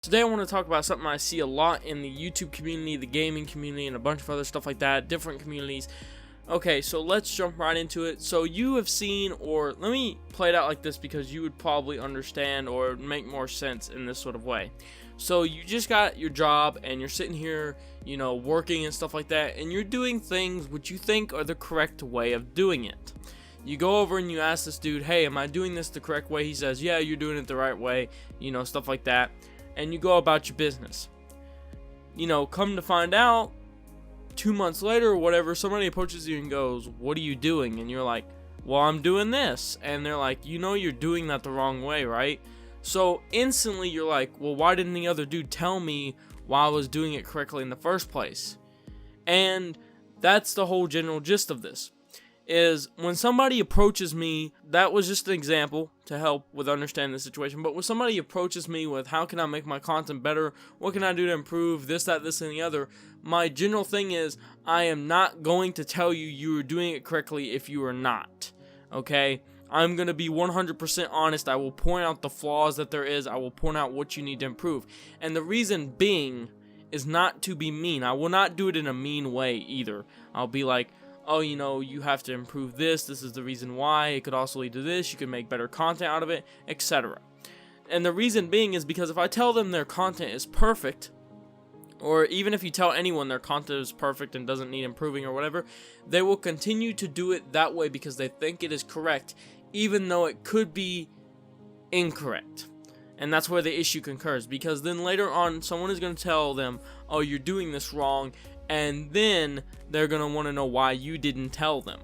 Today I want to talk about something I see a lot in the YouTube community, the gaming community, and a bunch of other stuff like that, different communities. Okay, so let's jump right into it. So you have seen, or let me play it out like this because you would probably understand or make more sense in this sort of way. So you just got your job and you're sitting here, working and stuff like that, and you're doing things which you think are the correct way of doing it. You go over and you ask this dude, hey, am I doing this the correct way? He says, yeah, you're doing it the right way, stuff like that. And you go about your business. Come to find out, 2 months later or whatever, somebody approaches you and goes, what are you doing? And you're like, well, I'm doing this. And they're like, you're doing that the wrong way, right? So instantly you're like, well, why didn't the other dude tell me why I was doing it correctly in the first place? And that's the whole general gist of this. Is when somebody approaches me, that was just an example to help with understanding the situation, but when somebody approaches me with how can I make my content better, what can I do to improve this, that, this, and the other, my general thing is I am not going to tell you you are doing it correctly if you are not, okay? I'm going to be 100% honest. I will point out the flaws that there is. I will point out what you need to improve, and the reason being is not to be mean. I will not do it in a mean way either. I'll be like, oh, you have to improve this is the reason why, it could also lead to this, you can make better content out of it, etc. And the reason being is because if I tell them their content is perfect, or even if you tell anyone their content is perfect and doesn't need improving or whatever, they will continue to do it that way because they think it is correct, even though it could be incorrect. And that's where the issue occurs, because then later on, someone is going to tell them, oh, you're doing this wrong, and then they're going to want to know why you didn't tell them,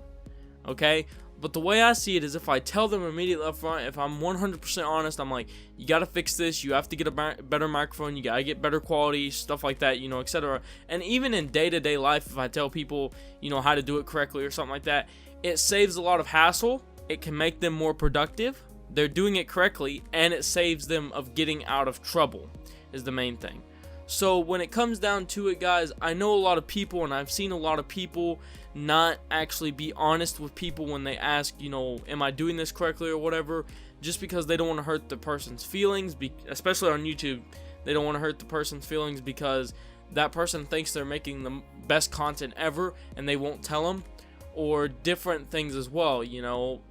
okay? But the way I see it is if I tell them immediately up front, if I'm 100% honest, I'm like, you got to fix this, you have to get a better microphone, you got to get better quality, stuff like that, etc. And even in day-to-day life, if I tell people, how to do it correctly or something like that, it saves a lot of hassle, it can make them more productive, they're doing it correctly, and it saves them of getting out of trouble, is the main thing. So when it comes down to it, guys, I know a lot of people, and I've seen a lot of people not actually be honest with people when they ask, am I doing this correctly or whatever, just because they don't want to hurt the person's feelings, especially on YouTube. They don't want to hurt the person's feelings because that person thinks they're making the best content ever, and they won't tell them, or different things as well,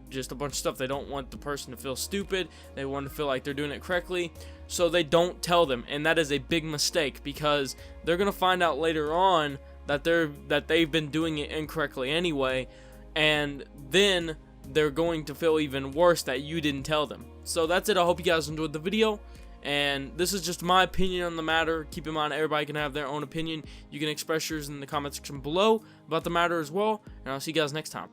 just a bunch of stuff. They don't want the person to feel stupid, they want to feel like they're doing it correctly, so they don't tell them, and that is a big mistake because they're going to find out later on that they've been doing it incorrectly anyway, and then they're going to feel even worse that you didn't tell them. So that's it. I hope you guys enjoyed the video, and this is just my opinion on the matter. Keep in mind, everybody can have their own opinion. You can express yours in the comment section below about the matter as well, and I'll see you guys next time.